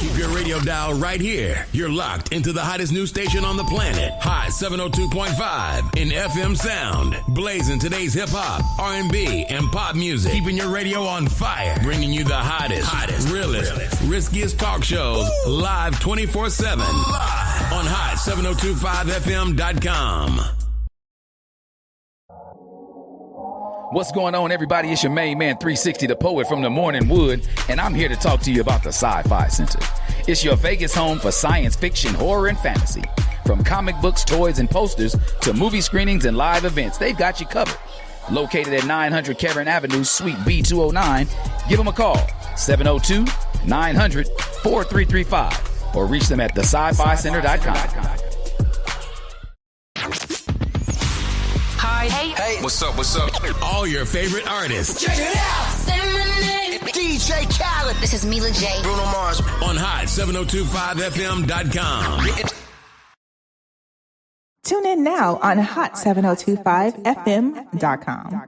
Keep your radio dial right here. You're locked into the hottest news station on the planet. Hot 702.5 in FM sound. Blazing today's hip-hop, R&B, and pop music. Keeping your radio on fire. Bringing you the hottest, realest, riskiest talk shows live 24/7 on hot7025fm.com. What's going on, everybody? It's your main man, 360, the poet from the Morning Wood, and I'm here to talk to you about the Sci-Fi Center. It's your Vegas home for science fiction, horror, and fantasy. From comic books, toys, and posters to movie screenings and live events, they've got you covered. Located at 900 Cameron Avenue, Suite B209, give them a call, 702-900-4335, or reach them at thescificenter.com. Hi. Hey. What's up? All your favorite artists. Check it out. Say my name. DJ Khaled. This is Mila J. Bruno Mars. On hot7025fm.com. Tune in now on hot7025fm.com.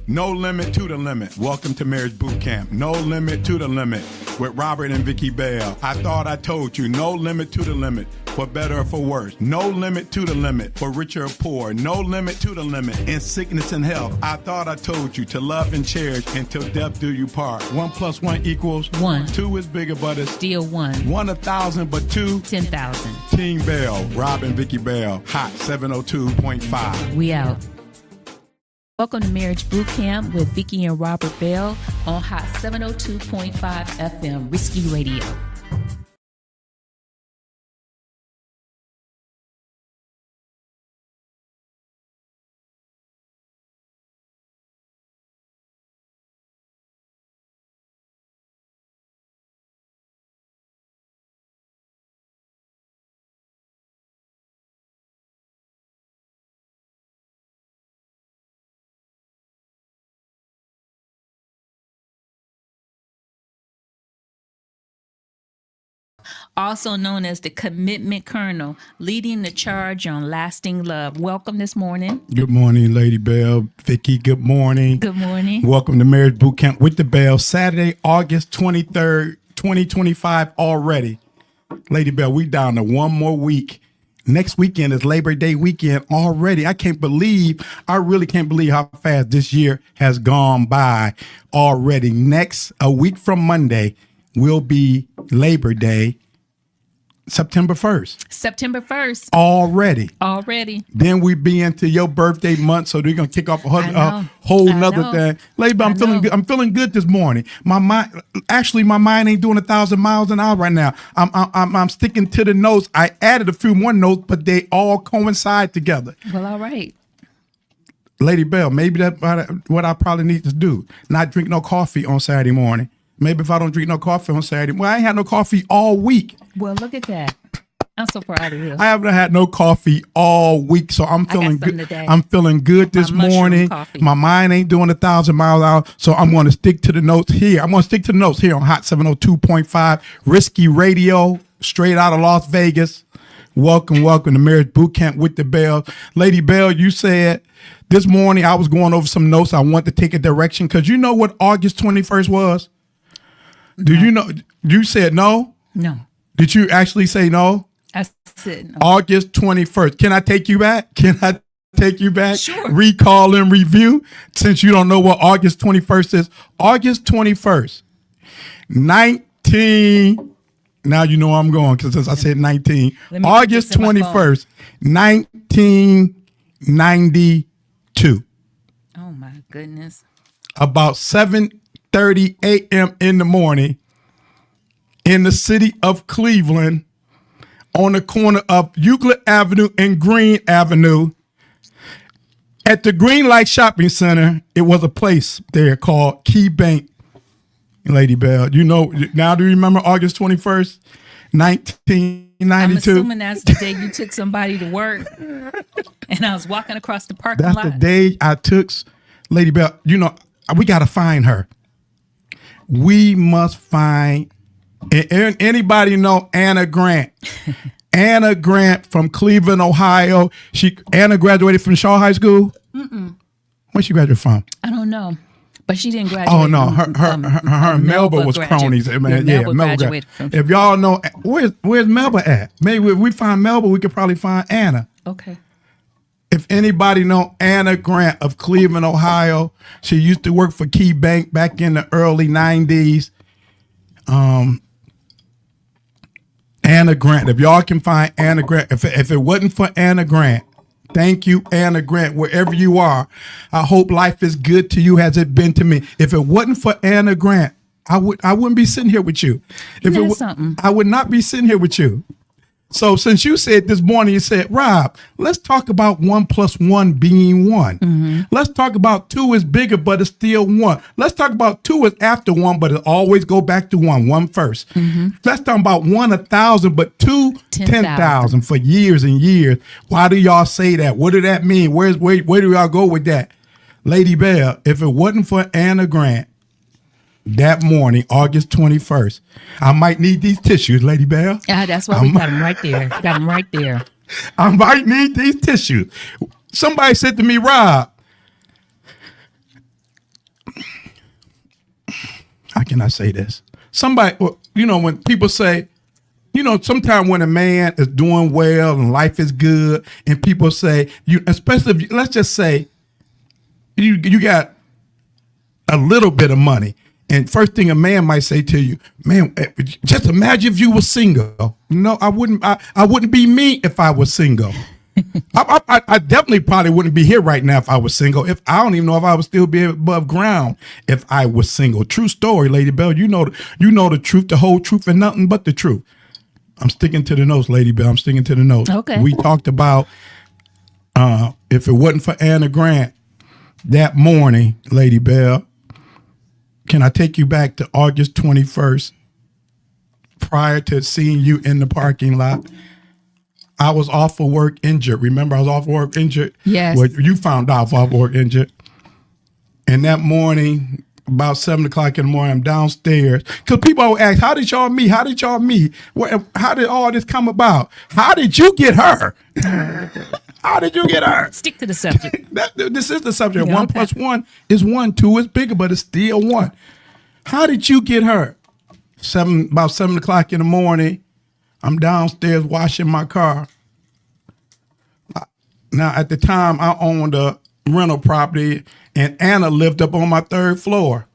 No limit to the limit. Welcome to Marriage Bootcamp. No limit to the limit with Robert and Vicky Bell. I thought I told you. No limit to the limit, for better or for worse. No limit to the limit, for richer or poor. No limit to the limit in sickness and health. I thought I told you to love and cherish until death do you part. 1 + 1 = 1. 2 is bigger, but it's Still 1. 1 1,000, but 2 10,000. Team Bell, Rob and Vicky Bell, Hot 702.5. We out. Welcome to Marriage Bootcamp with Vicky and Robert Bell on Hot 702.5 FM, Risky Radio. Also known as the Commitment Colonel, leading the charge on lasting love. Welcome this morning. Good morning, Lady Bell. Vicky, good morning. Good morning. Welcome to Marriage Bootcamp with the Bell. Saturday, August 23rd, 2025 already. Lady Bell, we down to one more week. Next weekend is Labor Day weekend already. I really can't believe how fast this year has gone by already. A week from Monday will be Labor Day, September 1st. September 1st. Already. Then we be into your birthday month, so they're gonna kick off a whole nother thing. Lady, I'm feeling good. I'm feeling good this morning. My mind ain't doing 1,000 miles an hour right now. I'm sticking to the notes. I added a few more notes, but they all coincide together. Well, all right. Lady Bell, maybe that's what I probably need to do. Not drink no coffee on Saturday morning. Maybe if I don't drink no coffee on Saturday, I ain't had no coffee all week. Well, look at that. I'm so proud of you. I haven't had no coffee all week, so I'm feeling good. Today. I'm feeling good this morning. Coffee. My mind ain't doing 1,000 miles an hour, so I'm going to stick to the notes here. I'm going to stick to the notes here on Hot 702.5 Risky Radio, straight out of Las Vegas. Welcome to Marriage Bootcamp with the Bell. Lady Bell, you said this morning I was going over some notes. I want to take a direction because you know what August 21st was? Do you know? You said no? No. Did you actually say no? I said no. August 21st. Can I take you back? Sure. Recall and review, since you don't know what August 21st is. August 21st, 19. Now you know I'm going because I said 19. August 21st, 1992. Oh, my goodness. About 7:30 a.m. in the morning in the city of Cleveland on the corner of Euclid Avenue and Green Avenue at the Green Light Shopping Center. It was a place there called Key Bank. Lady Bell, you know, now do you remember August 21st, 1992? I'm assuming that's the day you took somebody to work and I was walking across the parking lot. That's the day I took Lady Bell. You know, we got to find her. We must find, anybody know Anna Grant? Anna Grant from Cleveland, Ohio. Anna graduated from Shaw High School? Mm-mm. Where she graduated from? I don't know. But she didn't graduate. Oh no, her and Melba was cronies. Man, Melba Melba graduated from. If y'all know, where's Melba at? Maybe if we find Melba, we could probably find Anna. Okay. If anybody know Anna Grant of Cleveland, Ohio, she used to work for Key Bank back in the early 90s. Anna Grant. If y'all can find Anna Grant, if it wasn't for Anna Grant, thank you, Anna Grant, wherever you are. I hope life is good to you as it been to me. If it wasn't for Anna Grant, I wouldn't be sitting here with you. I would not be sitting here with you. So since you said this morning, you said, Rob, let's talk about 1 + 1 being 1. Mm-hmm. Let's talk about 2 is bigger, but it's still 1. Let's talk about 2 is after 1, but it always go back to 1 first. Mm-hmm. Let's talk about 1 1,000, but 2 10,000 for years and years. Why do y'all say that? What do that mean? Where do y'all go with that? Lady Bell, if it wasn't for Anna Grant, that morning, August 21st, I might need these tissues, Lady Bell. That's why we got them right there. Got them right there. I might need these tissues. Somebody said to me, Rob, how can I say this? Somebody, when people say, sometimes when a man is doing well and life is good, and people say, especially if let's just say you got a little bit of money. And first thing a man might say to you, man, just imagine if you were single. No, I wouldn't. I wouldn't be me if I was single. I definitely probably wouldn't be here right now if I was single. If I don't even know if I would still be above ground if I was single. True story, Lady Bell. You know the truth, the whole truth, and nothing but the truth. I'm sticking to the notes, Lady Bell. I'm sticking to the notes. Okay. We talked about if it wasn't for Anna Grant that morning, Lady Bell. Can I take you back to August 21st, prior to seeing you in the parking lot? I was off of work injured. Remember, I was off of work injured? Yes. Well, you found out I was off work injured. And that morning, about 7 o'clock in the morning, I'm downstairs. Because people always ask, how did y'all meet? How did y'all meet? How did all this come about? How did you get her? How did you get her? Stick to the subject. This is the subject. Yeah, 1 okay. + 1 is 1. 2 is bigger, but it's still 1. How did you get her? About 7 o'clock in the morning, I'm downstairs washing my car. Now, at the time, I owned a rental property, and Anna lived up on my 3rd floor.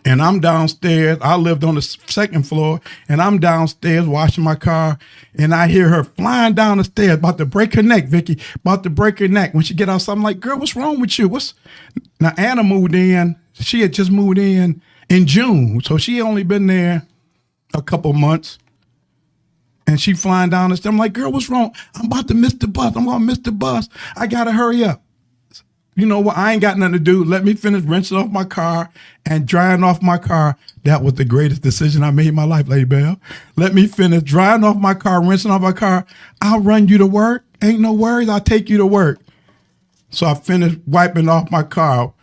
And I'm downstairs. I lived on the 2nd floor, and I'm downstairs washing my car, and I hear her flying down the stairs, about to break her neck, Vicky, about to break her neck. When she get outside, I'm like, girl, what's wrong with you? Now, Anna moved in. She had just moved in June, so she only been there a couple months. And she flying down the stairs. I'm like, girl, what's wrong? I'm about to miss the bus. I'm going to miss the bus. I got to hurry up. You know what? I ain't got nothing to do. Let me finish rinsing off my car and drying off my car. That was the greatest decision I made in my life, Lady Bell. Let me finish drying off my car, rinsing off my car. I'll run you to work. Ain't no worries. I'll take you to work. So I finished wiping off my car,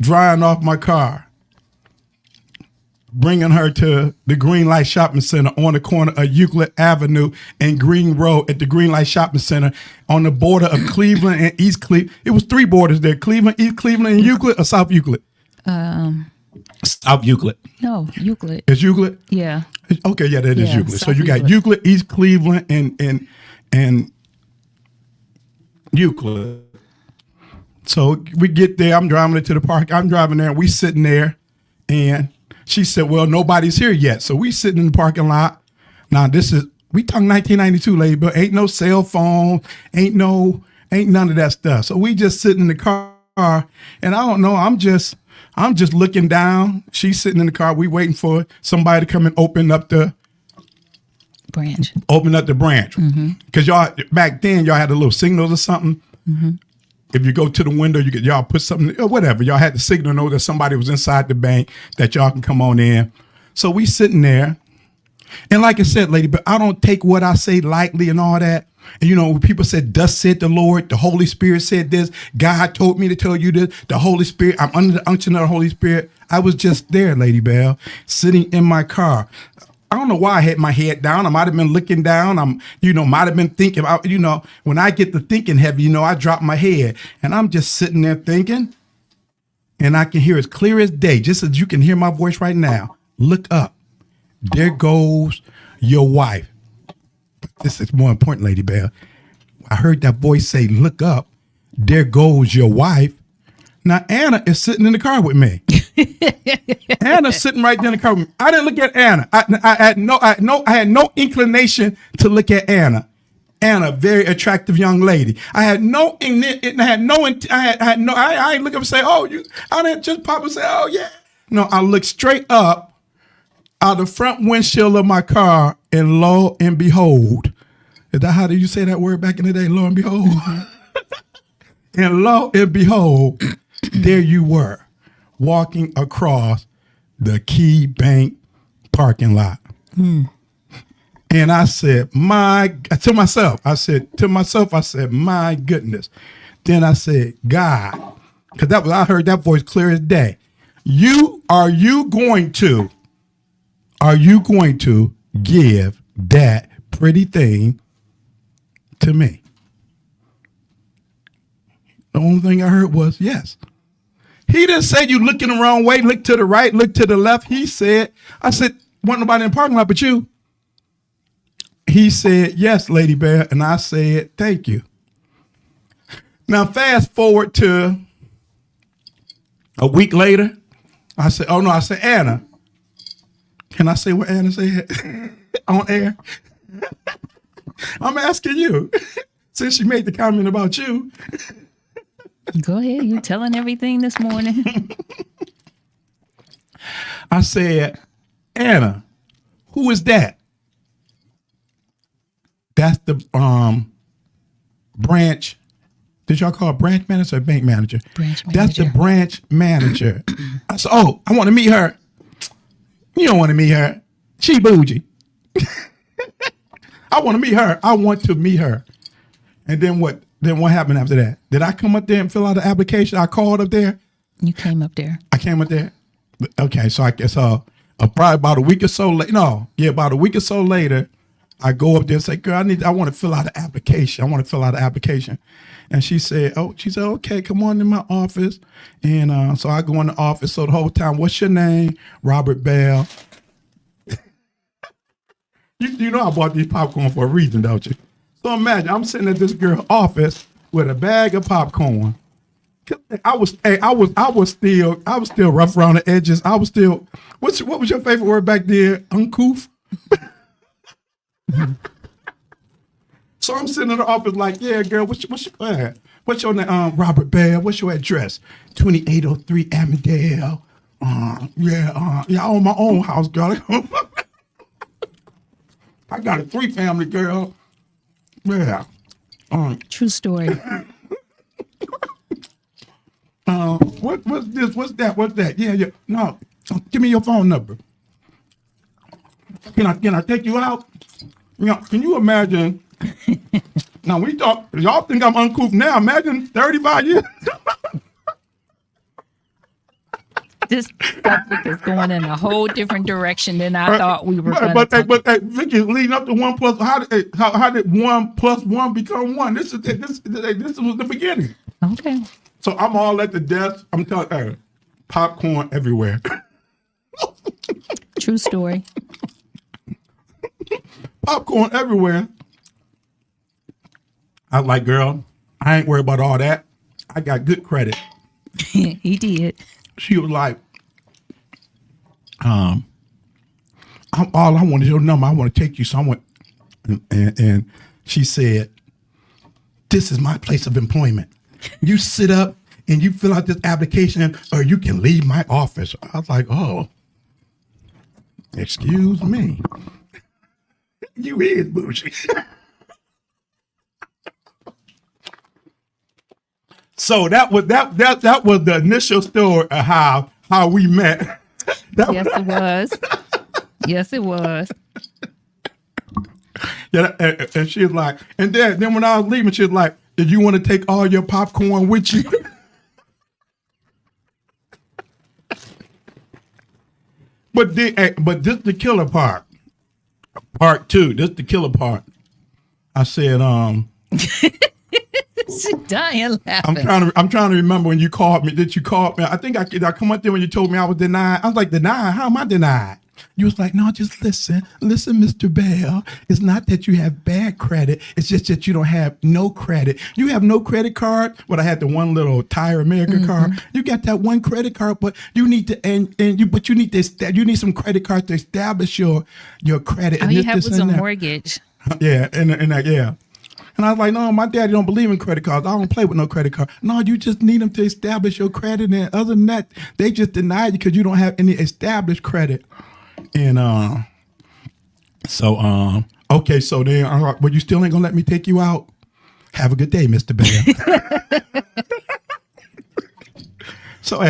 drying off my car, bringing her to the Green Light Shopping Center on the corner of Euclid Avenue and Green Road at the Green Light Shopping Center on the border of Cleveland and East Cleveland. It was 3 borders there, Cleveland, East Cleveland, and Euclid, or South Euclid? South Euclid. No, Euclid. It's Euclid? Yeah. Okay, yeah, that is Yeah, Euclid. So South you got Euclid, East Cleveland, and Euclid. So we get there. I'm driving it to the park. I'm driving there. We sitting there, and she said, well, nobody's here yet. So we sitting in the parking lot. Now, we talking 1992, lady, but ain't no cell phone, ain't none of that stuff. So we just sitting in the car, and I don't know, I'm just looking down. She's sitting in the car. We waiting for somebody to come and open up the branch. Because y'all, back then, y'all had the little signals or something. Mm-hmm. If you go to the window, y'all put something, or whatever. Y'all had the signal to know that somebody was inside the bank, that y'all can come on in. So we sitting there. And like I said, lady, but I don't take what I say lightly and all that. And when people said, thus said the Lord, the Holy Spirit said this, God told me to tell you this, the Holy Spirit, I'm under the unction of the Holy Spirit. I was just there, Lady Bell, sitting in my car. I don't know why I had my head down. I might have been looking down. Might have been thinking about, when I get to thinking heavy, I drop my head. And I'm just sitting there thinking. and I can hear as clear as day, just as you can hear my voice right now. Look up. There goes your wife. This is more important, Lady Bell. I heard that voice say, look up. There goes your wife. Now, Anna is sitting in the car with me. Anna's sitting right there in the car with me. I didn't look at Anna. I had no inclination to look at Anna. Anna, very attractive young lady. I ain't look up and say, oh, you. I didn't just pop and say, oh yeah. No, I looked straight up out the front windshield of my car, and lo and behold, is that how did you say that word back in the day? Lo and behold. And lo and behold, there you were, walking across the Key Bank parking lot. And I said, my goodness. Then I said, God, because I heard that voice clear as day. Are you going to give that pretty thing to me? The only thing I heard was yes. He didn't say you looking the wrong way, look to the right, look to the left. I said, wasn't nobody in the parking lot but you. He said, yes, Lady Bear. And I said, thank you. Now, fast forward to a week later. I said, Anna. Can I say what Anna said on air? I'm asking you, since she made the comment about you. Go ahead. You telling everything this morning. I said, Anna, who is that? That's the branch. Did y'all call it branch manager or bank manager? Branch manager. That's the branch manager. I said, oh, I want to meet her. You don't want to meet her. She bougie. I want to meet her. I want to meet her. And then what? Then what happened after that? Did I come up there and fill out the application? I called up there. You came up there. I came up there. Okay, so I guess probably about a week or so later. No, yeah, about a week or so later, I go up there and say, "Girl, I want to fill out an application." And she said, "Okay, come on in my office." And so I go in the office. So the whole time, what's your name? Robert Bell. You know I bought these popcorn for a reason, don't you? So imagine I'm sitting at this girl's office with a bag of popcorn. I was still rough around the edges. I was still. What was your favorite word back there? Uncouth. So I'm sitting in the office like, yeah, girl, what's your name? Robert Bell. What's your address? 2803 Avondale. I own my own house, girl. I got a 3-family, girl. Yeah. True story. What's this? What's that? Yeah. No, give me your phone number. Can I take you out? Can you imagine? Now y'all think I'm uncouth now. Imagine 35 years. This subject is going in a whole different direction than I thought we were going to. But Vicky, leading up to 1 plus, how did 1 plus 1 become 1? This was the beginning. Okay. So I'm all at the desk. I'm telling her, popcorn everywhere. True story. Popcorn everywhere. I was like, girl, I ain't worried about all that. I got good credit. He did. She was like, all I want is your number. I want to take you somewhere. And she said, this is my place of employment. You sit up and you fill out this application or you can leave my office. I was like, oh, excuse me. You is bougie. So that was the initial story of how we met. Yes, it was. Yes, it was. Yeah, and she was like, and then when I was leaving, she was like, "Did you want to take all your popcorn with you?" But this the killer part. Part 2. This the killer part. I said, She's dying laughing. I'm trying to remember when you called me. Did you call me? I think I come up there when you told me I was denied. I was like, denied? How am I denied? You was like, no, just listen, Mr. Bell. It's not that you have bad credit. It's just that you don't have no credit. You have no credit card. Well, I had the one little Tire America card. You got that one credit card, but you need to you need some credit cards to establish your credit. All you have was a mortgage. Yeah, and yeah. And I was like, no, my daddy don't believe in credit cards. I don't play with no credit card. No, you just need them to establish your credit. And other than that, they just deny you because you don't have any established credit. And okay, so then, but you still ain't gonna let me take you out? Have a good day, Mr. Bell. So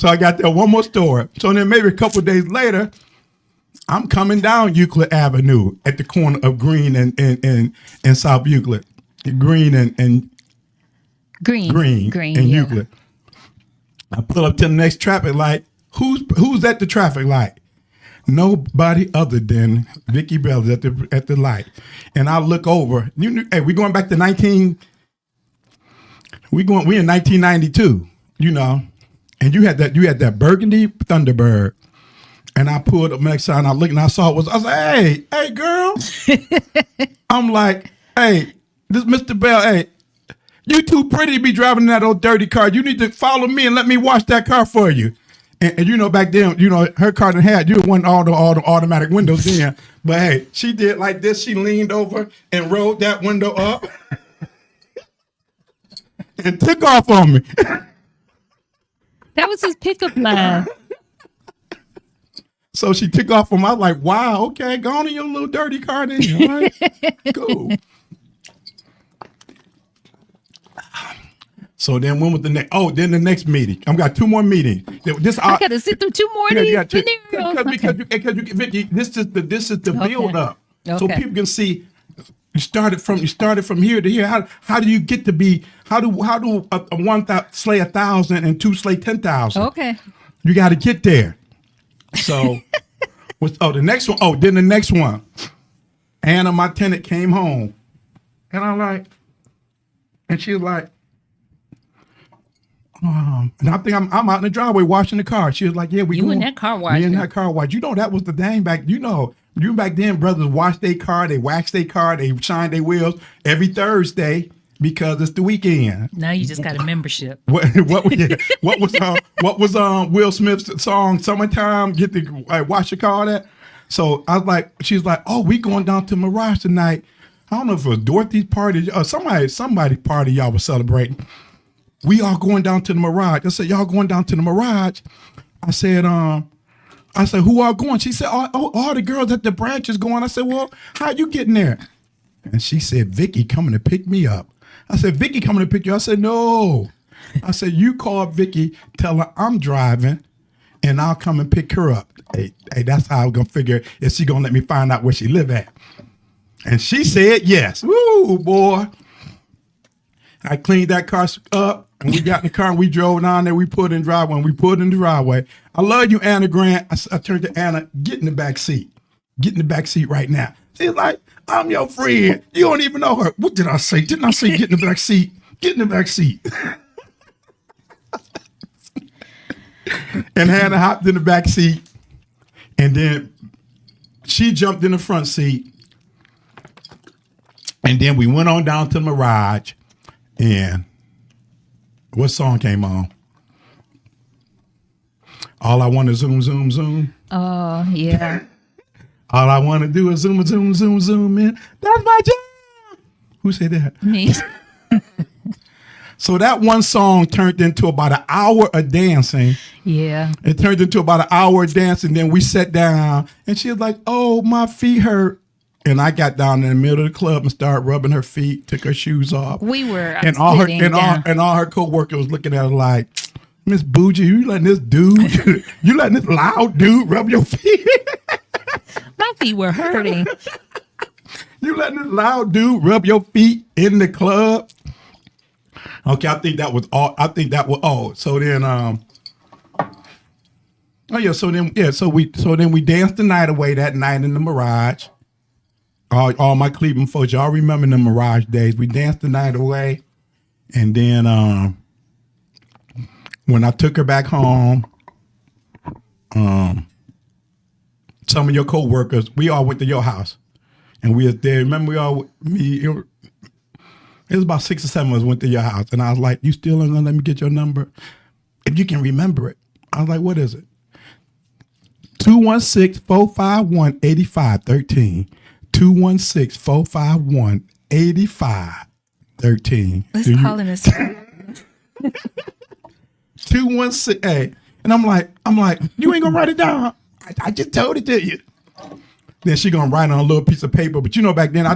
I got there one more store. So then maybe a couple of days later, I'm coming down Euclid Avenue at the corner of Green and South Euclid. Green and Euclid. I pull up to the next traffic light. Who's at the traffic light? Nobody other than Vicky Bell at the light. And I look over. Hey, we going back to we in 1992, you know. And you had that burgundy Thunderbird. And I pulled up next time, I looked and I saw it I was like, hey girl. I'm like, hey, this Mr. Bell, hey, you too pretty to be driving that old dirty car. You need to follow me and let me wash that car for you. And you know, back then, you know, her car had you want all the automatic windows in. But hey, she did like this. She leaned over and rolled that window up and took off on me. That was his pickup line. So she took off on me. I was like, wow, okay, go on in your little dirty car then. All right, cool. So then when was the next? Oh, then the next meeting. I've got two more meetings. I got to sit through two more of these. Because Vicky, this is the build up, so people can see. You started from here to here. How do you get to be? How do one slay 1,000 and two slay 10,000? Okay, you got to get there. So, the next one. Oh, then the next one. Anna, my tenant, came home, and I'm like, and she was like, and I think I'm out in the driveway washing the car. She was like, yeah, in that car wash. Me in that car wash. You know, that was the thing back. You know, back then, brothers wash their car, they wax their car, they shine their wheels every Thursday because it's the weekend. Now you just got a membership. What was Will Smith's song "Summertime"? Get the wash your car. That. So I was like, she's like, oh, we going down to Mirage tonight. I don't know if it was Dorothy's party or somebody's party y'all was celebrating. We all going down to the Mirage. I said, y'all going down to the Mirage? I said, who all going? She said, all the girls at the branch is going. I said, well, how you getting there? And she said, Vicky coming to pick me up. I said, Vicky coming to pick you? I said, no. I said, you call Vicky, tell her I'm driving, and I'll come and pick her up. Hey, that's how I'm going to figure if she going to let me find out where she live at. And she said yes. Woo, boy. I cleaned that car up, and we got in the car, and we drove down there. We put in the driveway. When we put in the driveway, I love you, Anna Grant. I turned to Anna, get in the back seat. Get in the back seat right now. She's like, I'm your friend. You don't even know her. What did I say? Didn't I say get in the back seat? Get in the back seat. And Hannah hopped in the back seat, and then she jumped in the front seat, and then we went on down to the Mirage. And what song came on? All I want is zoom, zoom, zoom. Oh, yeah. All I want to do is zoom, zoom, zoom, zoom in. That's my job. Who said that? Me. So that one song turned into about an hour of dancing. Yeah. It turned into about an hour of dancing. Then we sat down, and she was like, oh, my feet hurt. And I got down in the middle of the club and started rubbing her feet, took her shoes off. We were and all her co-workers was looking at her like, Miss Bougie, you letting this loud dude rub your feet? My feet were hurting. You letting this loud dude rub your feet in the club? Okay, I think that was all. So then so then we danced the night away that night in the Mirage. All my Cleveland folks, y'all remember the Mirage days. We danced the night away, And then when I took her back home, some of your coworkers, we all went to your house, and we was there. Remember, it was about 6 or 7 of us went to your house, and I was like, "You still ain't gonna let me get your number? If you can remember it." I was like, "What is it?" 216-451-8513. 216-451-8513. Let's call in this. 216. Hey, and I'm like, you ain't gonna write it down. I just told it to you. Then she gonna write on a little piece of paper. But back then I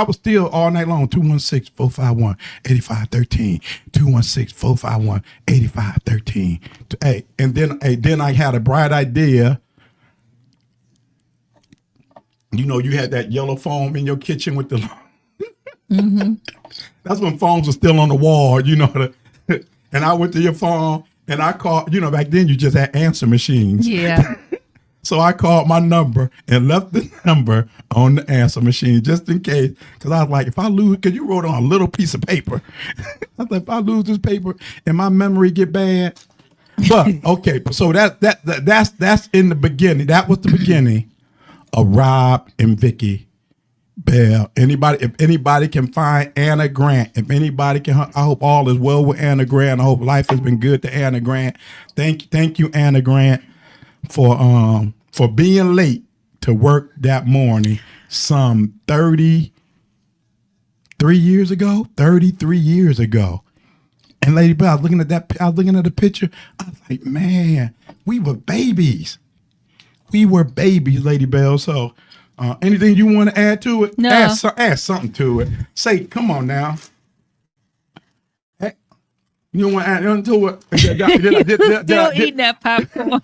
was still all night long. 216-451-8513. 216-451-8513. Hey, and then I had a bright idea. You had that yellow foam in your kitchen with the. Mm-hmm. That's when phones were still on the wall, and I went to your phone and I called. Back then you just had answer machines. Yeah. So I called my number and left the number on the answer machine just in case. Because I was like, if I lose, because you wrote on a little piece of paper. I was like, if I lose this paper and my memory get bad. But okay, so that's in the beginning. That was the beginning of Rob and Vicky Bell. If anybody can find Anna Grant, I hope all is well with Anna Grant. I hope life has been good to Anna Grant. Thank you, Anna Grant, for being late to work that morning some 33 years ago. And Lady Bell, I was looking at the picture. I was like, man, we were babies. Lady Bell. So anything you want to add to it? No. Add something to it. Say, come on now. You don't want to add anything to it? Still eating that popcorn.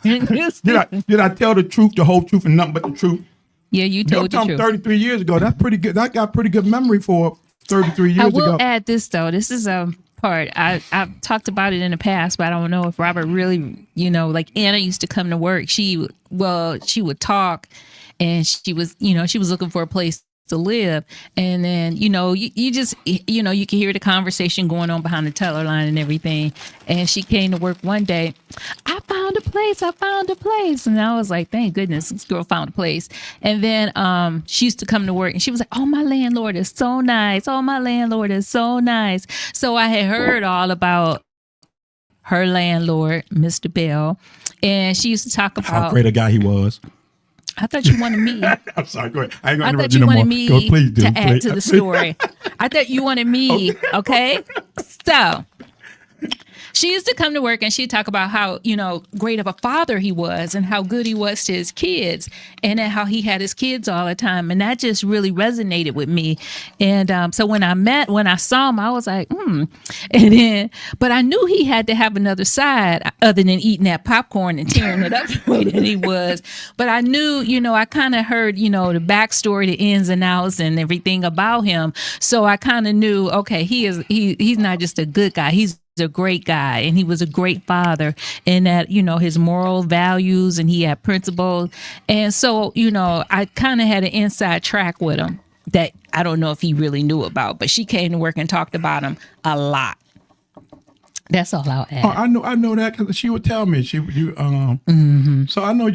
Did I tell the truth, the whole truth, and nothing but the truth? Yeah, you told the truth. 33 years ago. That's pretty good. I got pretty good memory for 33 years ago. I will add this, though. This is a part. I've talked about it in the past, but I don't know if Robert really, like Anna used to come to work. She would talk, and she was looking for a place to live, and then you just you can hear the conversation going on behind the teller line and everything. And she came to work one day. I found a place, and I was like, thank goodness this girl found a place. And then she used to come to work, and she was like, oh, my landlord is so nice. So I had heard all about her landlord, Mr. Bell, and she used to talk about how great a guy he was. I thought you wanted me. I'm sorry. Go ahead. I ain't I gonna thought interrupt you no wanted more. me Go, please do. to add to the story. I thought you wanted me. Okay. So she used to come to work and she'd talk about how, great of a father he was and how good he was to his kids and how he had his kids all the time. And that just really resonated with me. And so when I saw him, I was like, but I knew he had to have another side other than eating that popcorn and tearing it up the way that he was. But I knew, I kind of heard, the backstory, the ins and outs and everything about him. So I kind of knew, okay, he's not just a good guy. He's a great guy, and he was a great father, and that his moral values, and he had principles. And so I kind of had an inside track with him that I don't know if he really knew about, but she came to work and talked about him a lot. That's all I'll add. I know that because she would tell me. So I know,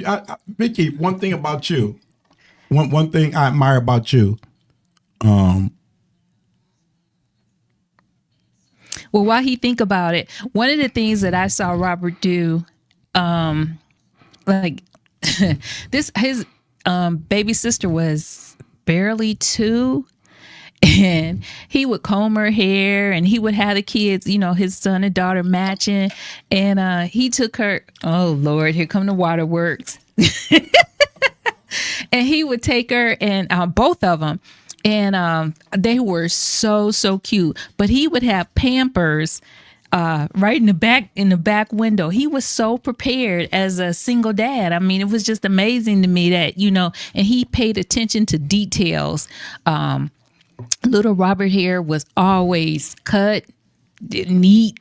Vicky. One thing about you, one thing I admire about you. Well, while he think about it, one of the things that I saw Robert do, his baby sister was barely 2, and he would comb her hair, and he would have the kids, his son and daughter matching, and he took her. Oh Lord, here come the waterworks, and he would take her and both of them. And they were so cute. But he would have Pampers right in the back window. He was so prepared as a single dad. I mean, it was just amazing to me that, and he paid attention to details. Little Robert hair was always cut, neat,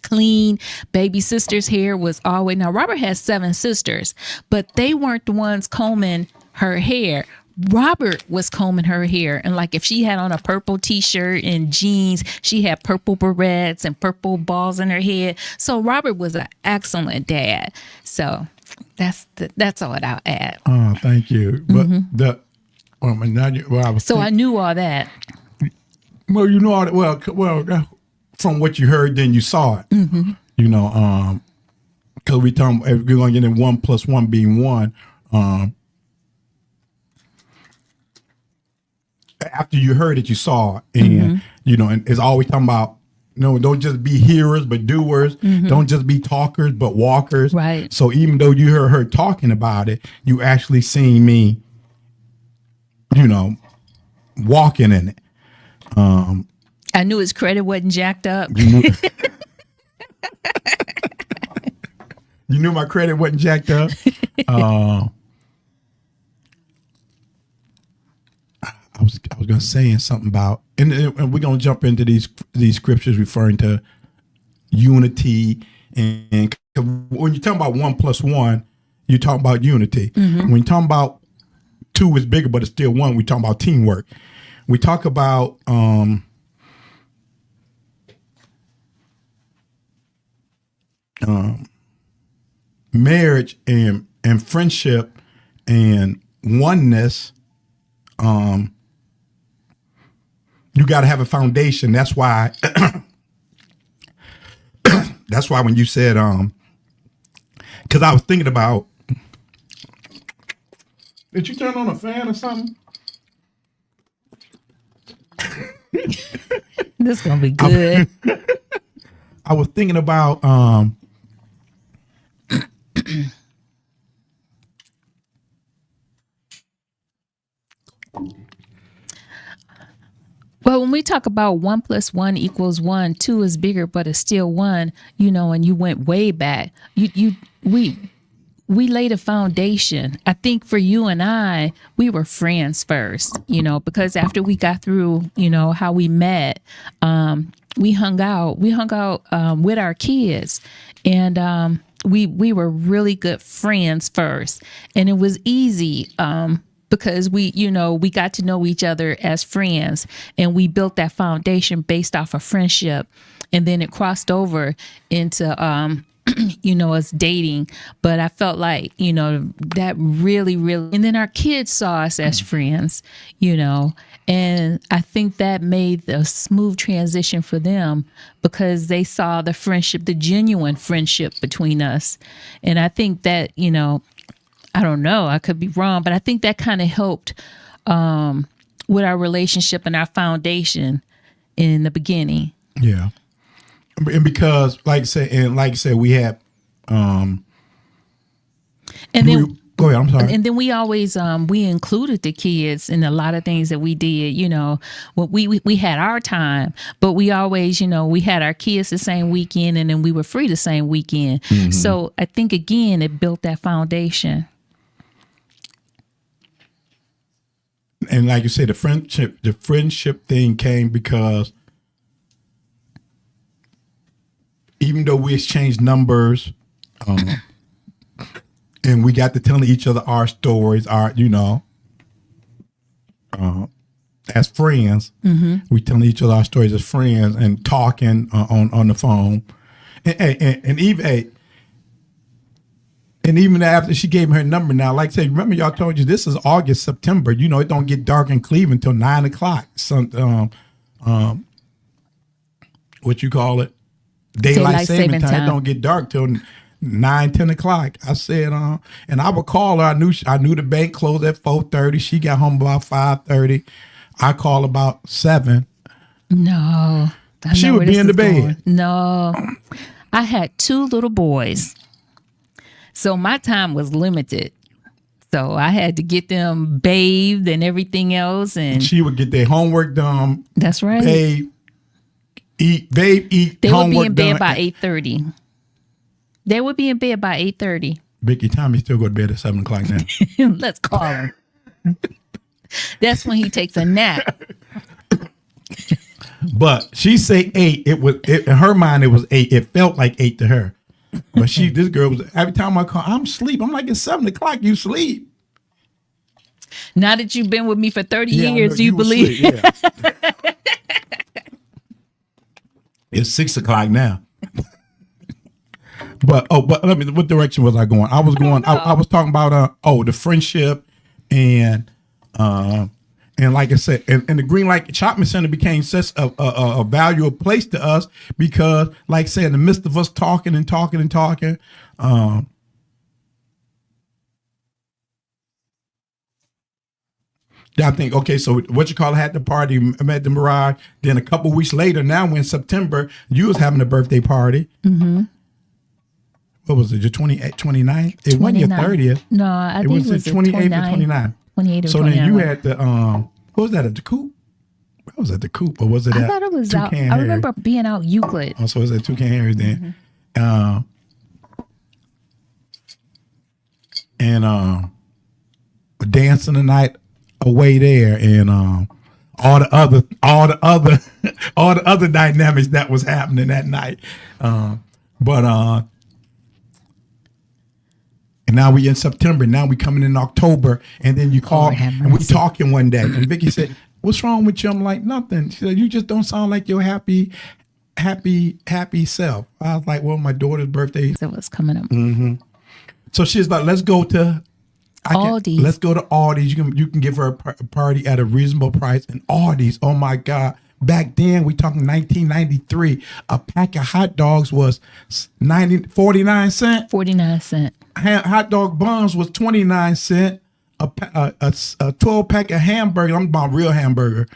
clean. Baby sister's hair was always. Now, Robert has 7 sisters, but they weren't the ones combing her hair. Robert was combing her hair, and like if she had on a purple t-shirt and jeans, she had purple barrettes and purple balls in her head. So Robert was an excellent dad. So that's all I'll add. Oh, thank you. But I knew all that. Well, you know all that. Well, from what you heard, then you saw it. You know, because we're going to get in 1 + 1 being 1. After you heard it, you saw it, and you know, and it's always talking about, no, don't just be hearers but doers. Don't just be talkers but walkers. Right. So even though you heard her talking about it, you actually seen me, you know, walking in it. I knew his credit wasn't jacked up. You knew my credit wasn't jacked up. I was going to say something about, and we're going to jump into these scriptures referring to unity, and when you talk about 1 + 1, you talk about unity. When you talk about 2 is bigger, but it's still 1, we talk about teamwork. We talk about marriage and friendship and oneness. You got to have a foundation. That's why. That's why when you said, because I was thinking about. Did you turn on a fan or something? This gonna be good. I was thinking about Well, when we talk about 1 + 1 = 1, 2 is bigger, but it's still 1, you know, and you went way back. We laid a foundation. I think for you and I, we were friends first, you know, because after we got through, you know, how we met, we hung out with our kids, and we were really good friends first, and it was easy. Because we got to know each other as friends, and we built that foundation based off of friendship, and then it crossed over into you know, us dating. But I felt like, you know, that really, and then our kids saw us as friends, you know, and I think that made a smooth transition for them because they saw the friendship, the genuine friendship between us. And I think that, you know, I don't know, I could be wrong, but I think that kind of helped with our relationship and our foundation in the beginning. Yeah. And because, like I said, we had, and then go ahead, I'm sorry. And then we always we included the kids in a lot of things that we did. You know, we had our time, but we always, you know, we had our kids the same weekend, and then we were free the same weekend. So I think again, it built that foundation. And like you said, the friendship thing came because even though we exchanged numbers, and we got to telling each other our stories, you know, as friends, we telling each other our stories as friends and talking on the phone, and even after she gave me her number, now, like I said, remember y'all told you this is August, September. You know, it don't get dark in Cleveland until 9 o'clock. What you call it? Daylight saving time. It don't get dark till 9, 10 o'clock. I said, and I would call her. I knew the bank closed at 4:30. She got home about 5:30. I call about 7. No, she would be in the bed. Going. No, I had 2 little boys. So my time was limited. So I had to get them bathed and everything else. And she would get their homework done. That's right. Bathe, eat. They would be in bed by 8:30. They would be in bed by 8:30. Vicky, Tommy still go to bed at 7 o'clock now. Let's call him. That's when he takes a nap. But she say 8. In her mind, it was 8. It felt like 8 to her. But this girl was, every time I call, I'm asleep. I'm like, it's 7 o'clock, you sleep. Now that you've been with me for 30 Yeah, I years, know do you was believe? asleep, yeah. It's 6 o'clock now. But let me. What direction was I going? I was going. I was talking about the friendship and like I said, and the Green Light Shopping Center became such a valuable place to us because, like I said, in the midst of us talking, I think, okay, so what you call had the party, met the Mirage. Then a couple weeks later, now in September, you was having a birthday party. Mm-hmm. What was it, your 29th? It wasn't your 30th. No, I think it was the 28th or 29th. 28th or so 29th. then you had the, what was that, at the Coop? What was at the Coop, or was it I thought it was out. I remember being out Euclid. Oh, so it was at Toucan Harry's then. Mm-hmm. Dancing the night away there, and all the other dynamics that was happening that night. And now we in September. Now we coming in October, and then you call and we talking one day, and Vicky said, "What's wrong with you?" I'm like, "Nothing." She said, "You just don't sound like your happy self." I was like, "Well, my daughter's birthday." So what's coming up? Mm-hmm. So she's like, "Let's go to Aldi's. Let's go to Aldi's. You can give her a party at a reasonable price." And Aldi's, oh my God. Back then, we talking 1993, a pack of hot dogs was 49 cents. 49 cents. Hot dog buns was 29 cents. A 12 pack of hamburgers, I'm about real hamburger,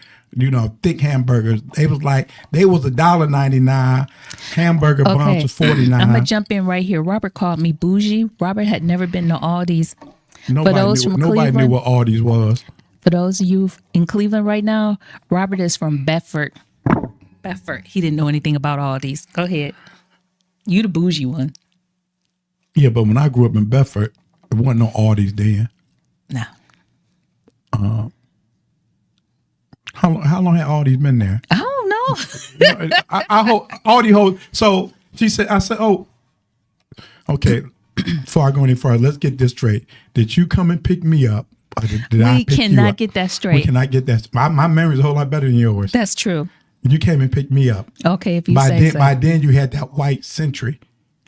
thick hamburgers. They was $1.99. Hamburger buns was 49. I'm gonna jump in right here. Robert called me bougie. Robert had never been to Aldi's. Nobody knew what Aldi's was. For those of you in Cleveland right now, Robert is from Bedford. He didn't know anything about Aldi's. Go ahead. You the bougie one. Yeah, but when I grew up in Bedford, there wasn't no Aldi's then. No. How long had Aldi's been there? I don't know. I hope Aldi holds. So I said, oh, okay. Before I go any further, let's get this straight. Did you come and pick me up? Or did I pick cannot you up? get that straight. We cannot get that. My memory is a whole lot better than yours. That's true. You came and picked me up. Okay, if you by say then, so. By then, you had that white Century.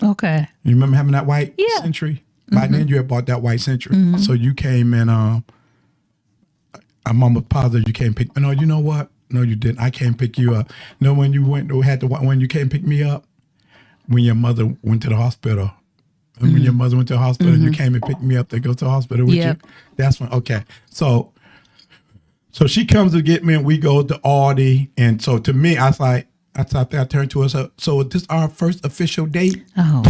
Okay. You remember having that white Century? By then, you had bought that white Century. Mm-hmm. So you came and I'm almost positive you came and pick. No, you know what? No, you didn't. I came pick you up. No, when you when you came and pick me up, when your mother went to the hospital. And when your mother went to the hospital, you came and picked me up to go to the hospital with you. That's when, okay. So she comes to get me, and we go to Aldi. And so to me, I was like, I turned to her. So is this our first official date? Oh.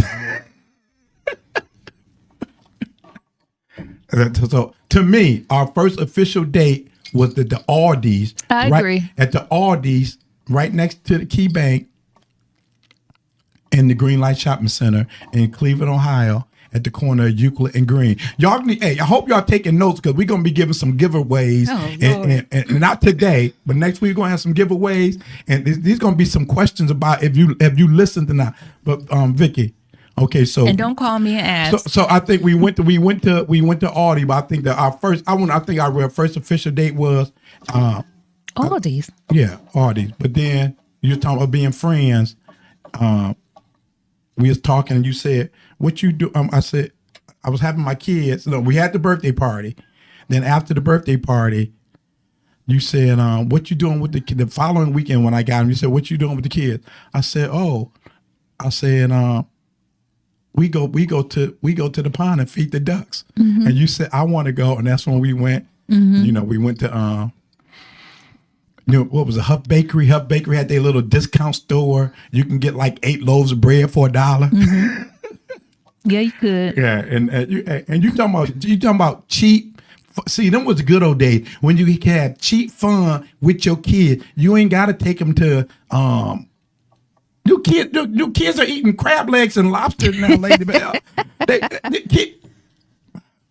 So to me, our first official date was the Aldi's. I agree. At the Aldi's, right next to the Key Bank, in the Green Light Shopping Center in Cleveland, Ohio, at the corner of Euclid and Green. Y'all, I hope y'all taking notes because we're gonna be giving some giveaways, and not today, but next week we're gonna have some giveaways, and these gonna be some questions about if you listened or not. But Vicky, okay, so and don't call me and ask. So I think we went to Aldi, but I think that our first official date was Aldi's. Yeah, Aldi's. But then you're talking about being friends. We was talking, and you said, "What you do?" I said, "I was having my kids." No, we had the birthday party. Then after the birthday party, you said, "What you doing with the following weekend?" When I got them, you said, "What you doing with the kids?" I said, we go to the pond and feed the ducks." Mm-hmm. And you said, "I want to go," and that's when we went. Mm-hmm. We went to what was it? Huff Bakery. Huff Bakery had their little discount store. You can get like 8 loaves of bread for $1. Mm-hmm. Yeah, you could. Yeah, and you talking about cheap. See, them was the good old days when you can have cheap fun with your kids. You ain't got to take them to New kids are eating crab legs and lobster now, Lady Bell.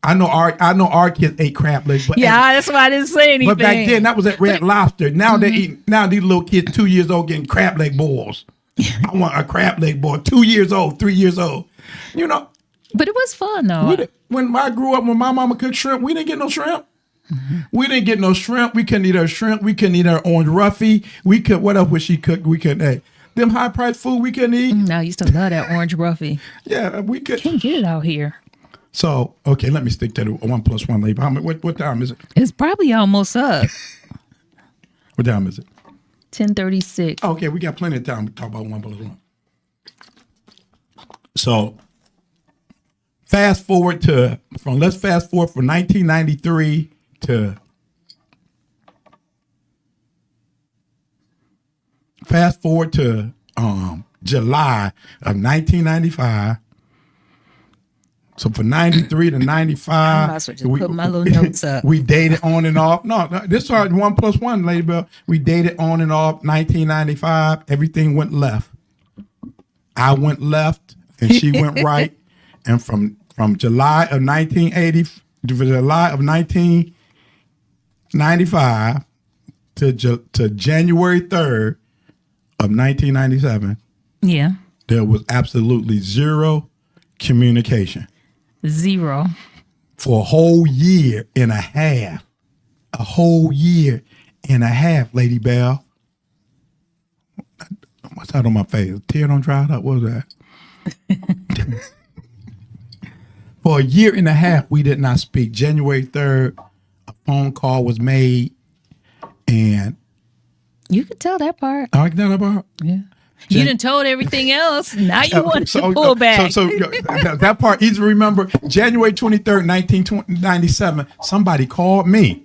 I know our kids ate crab legs, but that's why I didn't say anything. But back then, that was at Red Lobster. Now they're eating. Now these little kids, 2 years old, getting crab leg boils. I want a crab leg boil. 2 years old, 3 years old. But it was fun though. When I grew up, when my mama cooked shrimp, we didn't get no shrimp. We didn't get no shrimp. We couldn't eat her shrimp. We couldn't eat her orange roughy. We could. What else would she cook? We couldn't. Hey, them high priced food we couldn't eat. No, I used to love that orange roughy. Yeah, we could. Can't get it out here. So okay, let me stick to the 1 + 1 labor. How much? What time is it? It's probably almost up. What time is it? 10:36. Okay, we got plenty of time to talk about 1 + 1. So let's fast forward from 1993 to July of 1995. So from 93 to 95, I might as well just put my little notes up. We dated on and off. No, this started 1 + 1, Lady Bell. We dated on and off 1995. Everything went left. I went left and she went right. And from July of 1980 to July of 1995 to January 3rd of 1997, Yeah. there was absolutely zero communication. Zero. For a whole year and a half. A whole year and a half, Lady Bell. What's that on my face? A tear don't dry up? What was that? For a year and a half, we did not speak. January 3rd, a phone call was made, and You could tell that part. I like that about. Yeah. You done told everything else. Now you want to pull back. So that part easy to remember. January 23rd, 1997, somebody called me.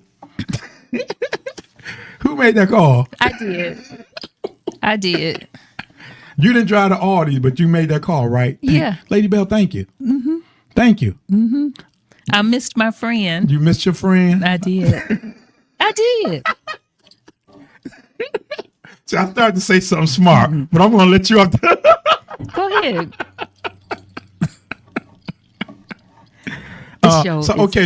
Who made that call? I did. You didn't drive to Aldi, but you made that call, right? Yeah. Lady Bell, thank you. Mm-hmm. Thank you. Mm-hmm. I missed my friend. You missed your friend? I did. I did. See, I started to say something smart, but I'm going to let you off. Go ahead.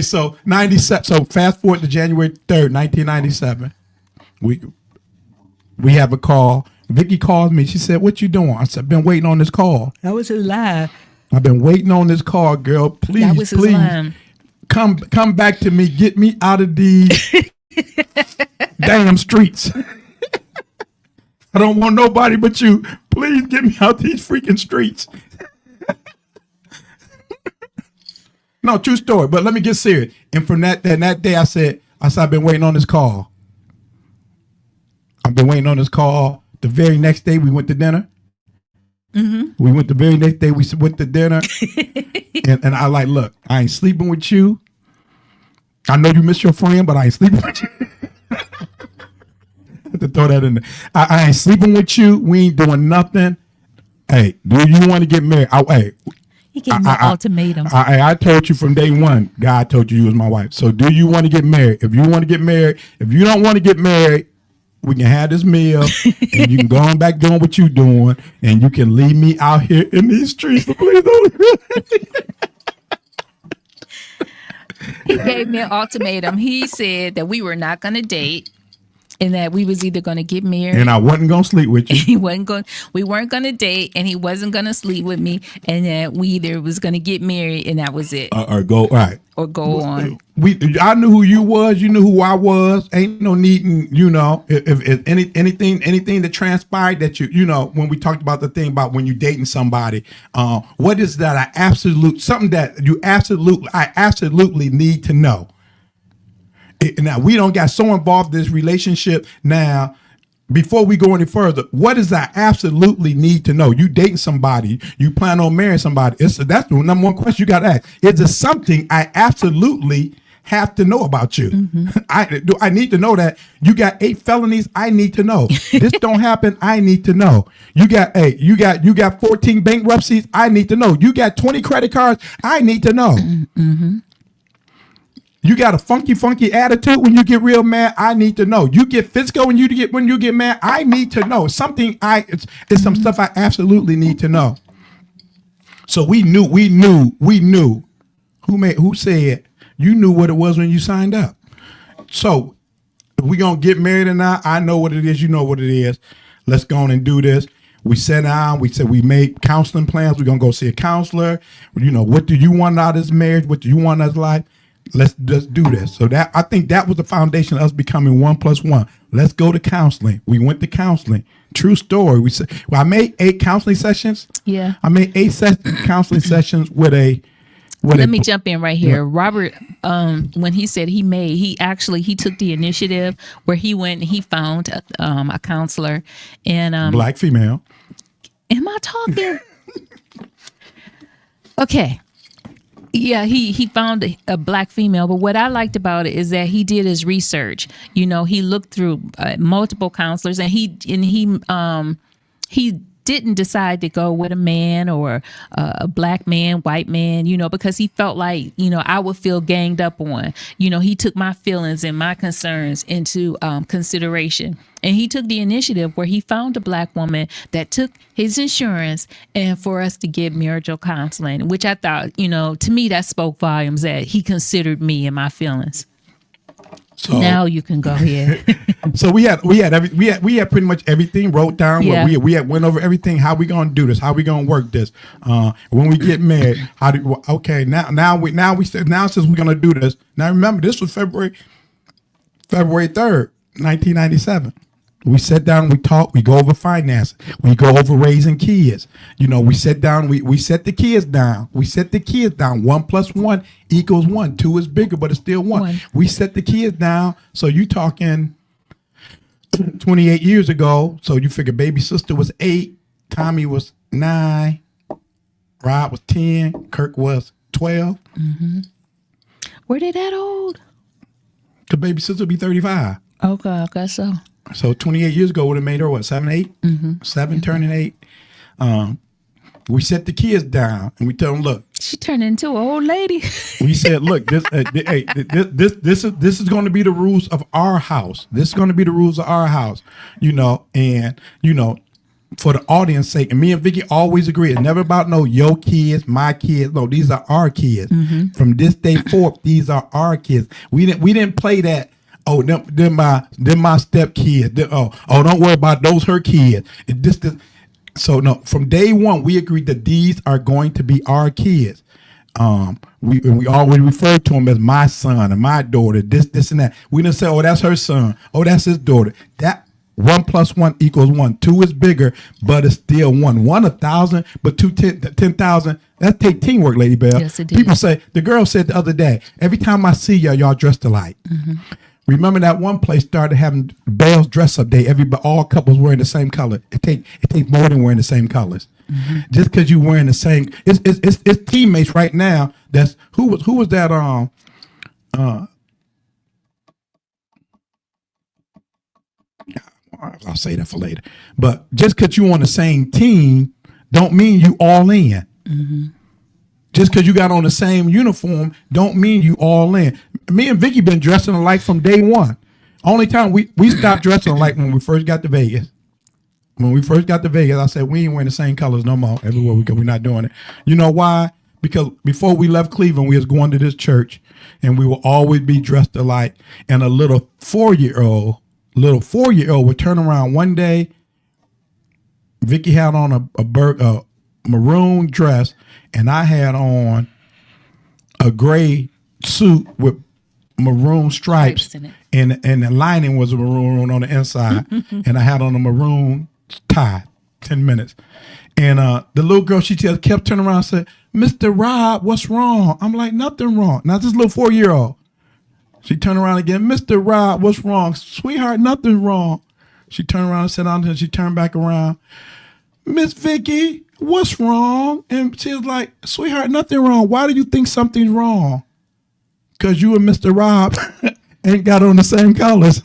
So 97. So fast forward to January 3rd, 1997. We have a call. Vicky called me. She said, "What you doing?" I said, "I've been waiting on this call." That was a lie. I've been waiting on this call, girl. Please, come back to me. Get me out of these damn streets. I don't want nobody but you. Please get me out these freaking streets. No, true story. But let me get serious. And from that day, I said, I've been waiting on this call. I've been waiting on this call. The very next day, we went to dinner. Mm-hmm. We went the very next day, we went to dinner. and I like, look, I ain't sleeping with you. I know you miss your friend, but I ain't sleeping with you. To throw that in there. I ain't sleeping with you. We ain't doing nothing. Hey, do you want to get married? He gave me an ultimatum. I told you from day one, God told you was my wife. So do you want to get married? If you want to get married, if you don't want to get married, we can have this meal and you can go on back doing what you're doing and you can leave me out here in these streets. Please don't. He gave me an ultimatum. He said that we were not going to date and that we was either going to get married. And I wasn't going to sleep with you. We weren't going to date and he wasn't going to sleep with me. And that we either was going to get married and that was it. Or go on. I knew who you was. You knew who I was. Ain't no needing, if anything that transpired that when we talked about the thing about when you dating somebody, what is that I absolutely need to know. Now we don't got so involved in this relationship now. Before we go any further, what is I absolutely need to know? You dating somebody, you plan on marrying somebody. That's the number one question you got to ask. Is there something I absolutely have to know about you? Mm-hmm. I need to know that you got 8 felonies. I need to know. This don't happen. I need to know. You got 14 bankruptcies. I need to know. You got 20 credit cards. I need to know. Mm-hmm. You got a funky attitude when you get real mad. I need to know. You get physical when you get mad. I need to know. It's some stuff I absolutely need to know. So we knew. Who said you knew what it was when you signed up? So if we gonna get married or not, I know what it is. You know what it is. Let's go on and do this. We sat down. We said we made counseling plans. We're gonna go see a counselor. What do you want out of this marriage? What do you want out of life? let's just do this. So that I think that was the foundation of us becoming 1+1. Let's go to counseling. We went to counseling. True story. We said, well, I made 8 counseling sessions. Yeah. I made 8 counseling sessions with a. Let me jump in right here. Robert, when he said he took the initiative where he went and he found a counselor and Black female. Am I talking? Okay. Yeah, he found a black female, but what I liked about it is that he did his research. You know, he looked through multiple counselors, and he didn't decide to go with a man or a black man, white man, you know, because he felt like, you know, I would feel ganged up on. You know, he took my feelings and my concerns into consideration. And he took the initiative where he found a black woman that took his insurance and for us to get marital counseling, which I thought, you know, to me, that spoke volumes that he considered me and my feelings. So now you can go ahead. So we had pretty much everything wrote down. Yeah. We had went over everything. How we gonna do this? How we gonna work this? When we get married, now since we're gonna do this. Now remember, this was February 3rd, 1997. We sit down, we talk, we go over finances, we go over raising kids. You know, we sit down, we set the kids down. We set the kids down. 1 + 1 = 1. 2 is bigger, but it's still 1. We set the kids down. So you talking 28 years ago. So you figure baby sister was 8, Tommy was 9, Rob was 10, Kirk was 12. Mm-hmm. Were they that old? The baby sister would be 35. Okay, So 28 years ago would have made her what, 7, 8? Mm-hmm. 7 turning 8. We set the kids down and we tell them, look. She turned into an old lady. We said, look, this is going to be the rules of our house. This is going to be the rules of our house, you know, and you know, for the audience sake. And me and Vicky always agree. It's never about no your kids, my kids. No, these are our kids. Mm-hmm. From this day forth, these are our kids. We didn't play that. Oh, they're my step kids. Oh, don't worry about those her kids. So no, from day one we agreed that these are going to be our kids. We always referred to them as my son and my daughter. This and that. We didn't say, oh, that's her son. Oh, that's his daughter. That 1 + 1 = 1. 2 is bigger, but it's still 1. 1 1,000, but 2 10,000. That take teamwork, Lady Bell. Yes, it did. People say, the girl said the other day, every time I see y'all dressed alike. Mm-hmm. Remember that one place started having Bell's dress up day. All couples wearing the same color. It take more than wearing the same colors. Mm-hmm. Just because you wearing the same, it's teammates right now. That's who was that? I'll say that for later. But just because you on the same team, don't mean you all in. Mm-hmm. Just because you got on the same uniform don't mean you all in. Me and Vicky been dressing alike from day one. Only time we stopped dressing alike when we first got to Vegas. When we first got to Vegas, I said, we ain't wearing the same colors no more. Everywhere we go, we're not doing it. You know why? Because before we left Cleveland, we was going to this church, and we will always be dressed alike. And a little 4-year-old would turn around one day. Vicky had on a maroon dress, and I had on a gray suit with maroon stripes, and the lining was maroon on the inside, and I had on a maroon tie. 10 minutes, and the little girl, she just kept turning around and said, "Mr. Rob, what's wrong?" I'm like, "Nothing wrong." Now this little 4-year-old, she turned around again, "Mr. Rob, what's wrong?" "Sweetheart, nothing wrong." She turned around and sat down, and she turned back around, "Miss Vicky, what's wrong?" And she was like, "Sweetheart, nothing wrong. Why do you think something's wrong?" "Because you and Mr. Rob ain't got on the same colors."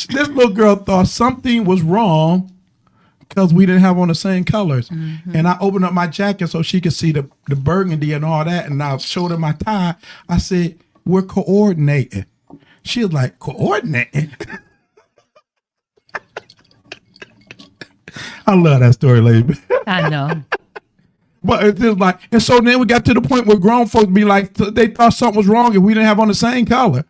This little girl thought something was wrong because we didn't have on the same colors. Mm-hmm. And I opened up my jacket so she could see the burgundy and all that. And I showed her my tie. I said, "We're coordinating." She was like, "Coordinating?" I love that story, lady. I know. But it's just like, and so then we got to the point where grown folks be like, they thought something was wrong if we didn't have on the same color.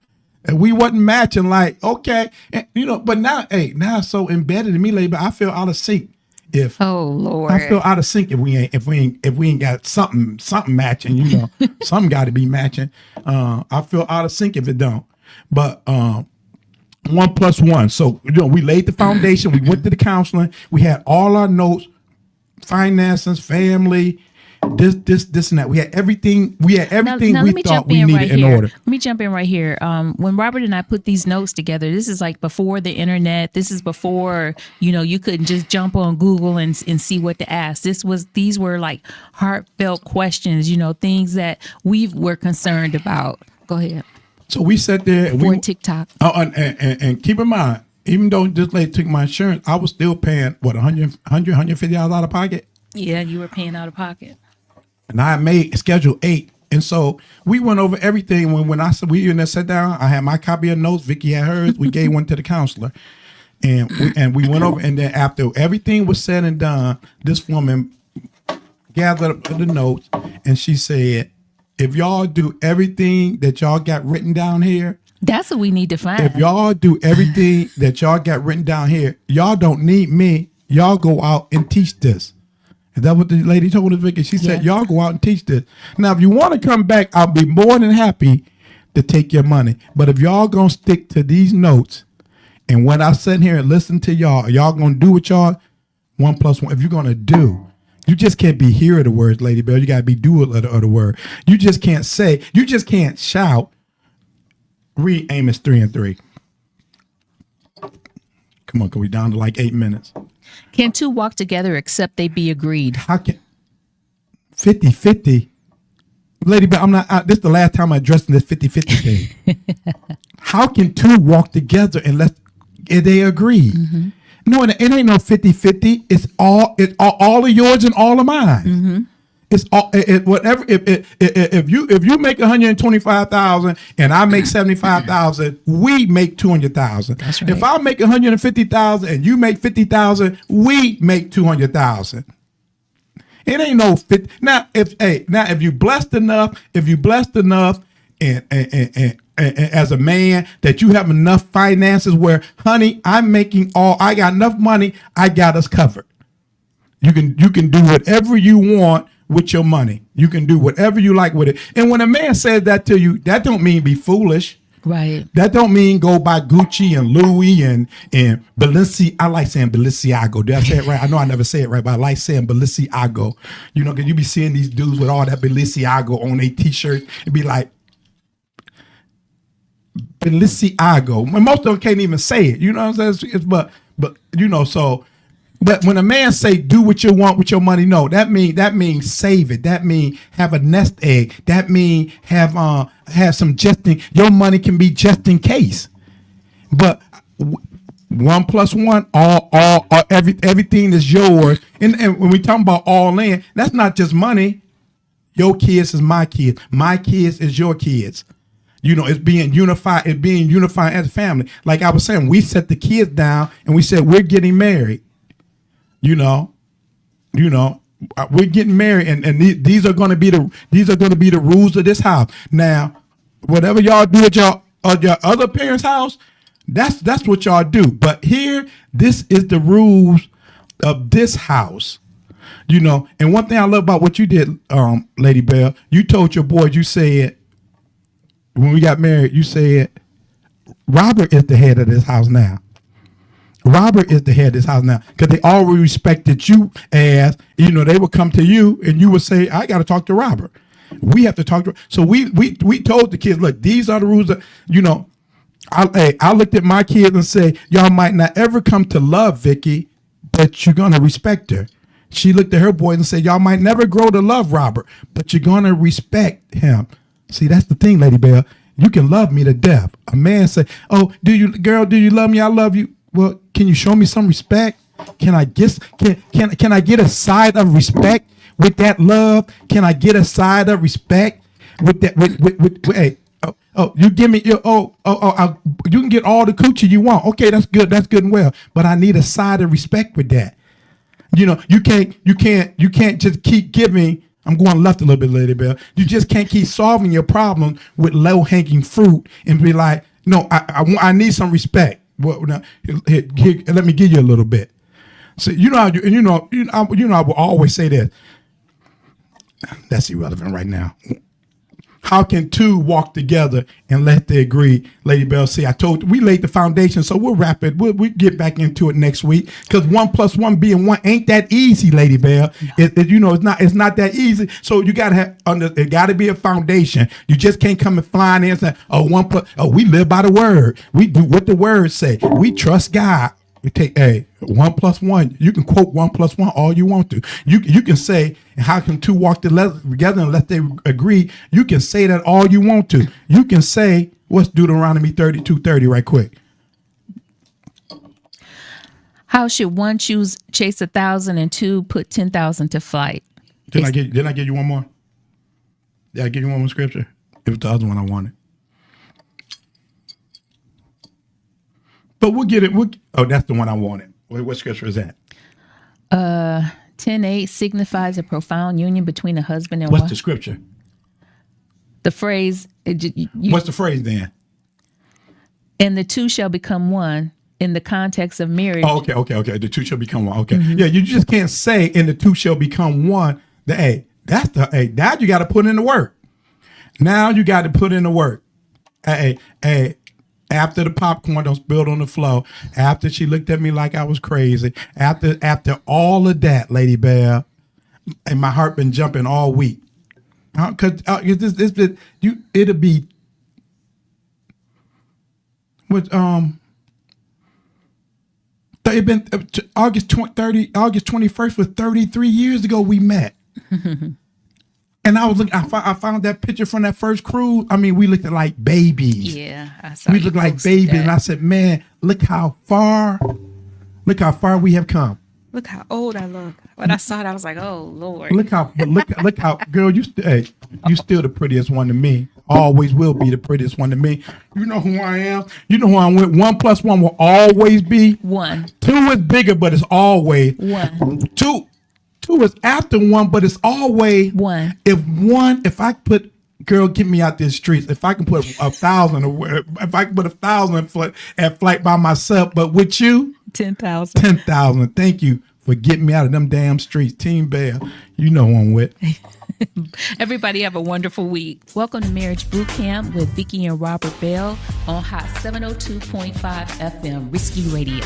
And we wasn't matching, like, okay. And, you know, but now, now it's so embedded in me, lady, but I feel out of sync. if Oh Lord. I feel out of sync if we ain't got something matching, you know. Something got to be matching. I feel out of sync if it don't. But 1+1. So, you know, we laid the foundation. We went to the counseling. We had all our notes, finances, family, this and that. We had everything. We thought we needed in order. Let me jump in right here. When Robert and I put these notes together, this is like before the internet. This is before, you know, you couldn't just jump on Google and see what to ask. These were like heartfelt questions, you know, things that we were concerned about. Go ahead. So we sat there and before TikTok. And keep in mind, even though this lady took my insurance, I was still paying what $150 out of pocket. Yeah, you were paying out of pocket. And I made Schedule 8. And so we went over everything. When I said we in there sat down, I had my copy of notes. Vicky had hers. We gave one to the counselor. And we went over. And then after everything was said and done, this woman gathered up the notes and she said, if y'all do everything that y'all got written down here, that's what we need to find. If y'all do everything that y'all got written down here, y'all don't need me. Y'all go out and teach this. Is that what the lady told us, Vicky? She said, y'all go out and teach this. Now, if you want to come back, I'll be more than happy to take your money. But if y'all going to stick to these notes, and when I sit here and listen to y'all going to do what y'all, 1+1, if you're going to do, you just can't be hearer of the words, Lady Bell. You got to be doer of the word. You just can't say, you just can't shout. Read Amos 3:3. Come on, we down to like 8 minutes. Can two walk together except they be agreed? How can 50-50? Lady Bell, this is the last time I'm addressing this 50-50 thing. How can two walk together unless they agree? Mm-hmm. No, it ain't no 50-50. It's all of yours and all of mine. Mm-hmm. It's all whatever. If you make 125,000 and I make 75,000, we make 200,000. That's right. If I make 150,000 and you make 50,000, we make 200,000. It ain't no 50. Now if you blessed enough, and as a man that you have enough finances where, honey, I got enough money, I got us covered. You can do whatever you want with your money. You can do whatever you like with it. And when a man says that to you, that don't mean be foolish. Right. That don't mean go buy Gucci and Louis and Balenciaga. I like saying Balenciaga. Did I say it right? I know I never say it right, but I like saying Balenciaga. You know, because you be seeing these dudes with all that Balenciaga on their t-shirts. It'd be like, Balenciaga. Most of them can't even say it. You know what I'm saying? But you know, so. But when a man say do what you want with your money, no, that means save it. That means have a nest egg. That means have some your money can be just in case. But 1+1, all everything is yours. And when we talk about all in, that's not just money. Your kids is my kids. My kids is your kids. You know, it's being unified. It's being unified as a family. Like I was saying, we set the kids down and we said we're getting married. You know, we're getting married, and these are going to be the rules of this house. Now, whatever y'all do at your other parents' house, that's what y'all do. But here, this is the rules of this house. You know, and one thing I love about what you did, Lady Bell, you told your boys, you said when we got married, you said Robert is the head of this house now. Robert is the head of this house now because they always respected you as, you know, they would come to you and you would say, I got to talk to Robert. We have to talk to. So we told the kids, look, these are the rules that, you know, I looked at my kids and say, y'all might not ever come to love Vicky, but you're going to respect her. She looked at her boys and said, y'all might never grow to love Robert, but you're going to respect him. See, that's the thing, Lady Bell. You can love me to death. A man say, oh, do you love me? I love you. Well, can you show me some respect? Can I get a side of respect with that love? Can I get a side of respect with that? Hey, you give me your you can get all the coochie you want. Okay, that's good and well. But I need a side of respect with that. You know, you can't just keep giving. I'm going left a little bit, Lady Bell. You just can't keep solving your problem with low hanging fruit and be like, no, I need some respect. Well, now, here, let me give you a little bit. So you know how I will always say this. That's irrelevant right now. How can two walk together unless they agree? Lady Bell, see, we laid the foundation, so we'll wrap it. We'll get back into it next week because 1 + 1 being 1 ain't that easy, Lady Bell. No. It's not that easy. So you gotta it gotta be a foundation. You just can't come and flying in and say, we live by the word. We do what the word say. We trust God. We take 1 + 1. You can quote 1 + 1 all you want to. You can say, how can two walk together unless they agree? You can say that all you want to. You can say, what's Deuteronomy 32:30 right quick? How should one chase 1,000 and two put 10,000 to flight? Didn't I give you one more? Did I give you one more scripture? It was the other one I wanted. But we'll get it. That's the one I wanted. What scripture is that? 10:8 signifies a profound union between a husband and wife. What's the scripture? The phrase. What's the phrase then? And the two shall become one in the context of marriage. Oh, okay. The two shall become one. Okay. Mm-hmm. Yeah, you just can't say and the two shall become one. Now you got to put in the work. Now you got to put in the work. After the popcorn don't spill on the floor, after she looked at me like I was crazy, after all of that, Lady Bell, and my heart been jumping all week, because it'll be with it been August 21st was 33 years ago we met. And I was looking. I found that picture from that first cruise. I mean, we looked like babies. Yeah, I saw. We looked like babies, and I said, "Man, look how far we have come. Look how old I look." When I saw it, I was like, "Oh Lord." Look how, girl, you still the prettiest one to me. Always will be the prettiest one to me. You know who I am. You know who I went. 1 + 1 will always be 1. 2 is bigger, but it's always 1. 2 is after 1, but it's always 1. If I put, girl, get me out these streets. If I can put 1,000, if I can put 1,000 at flight by myself, but with you, 10,000. 10,000. Thank you for getting me out of them damn streets, Team Bell. You know who I'm with. Everybody have a wonderful week. Welcome to Marriage Bootcamp with Vicki and Robert Bell on Hot 702.5 FM Risky Radio.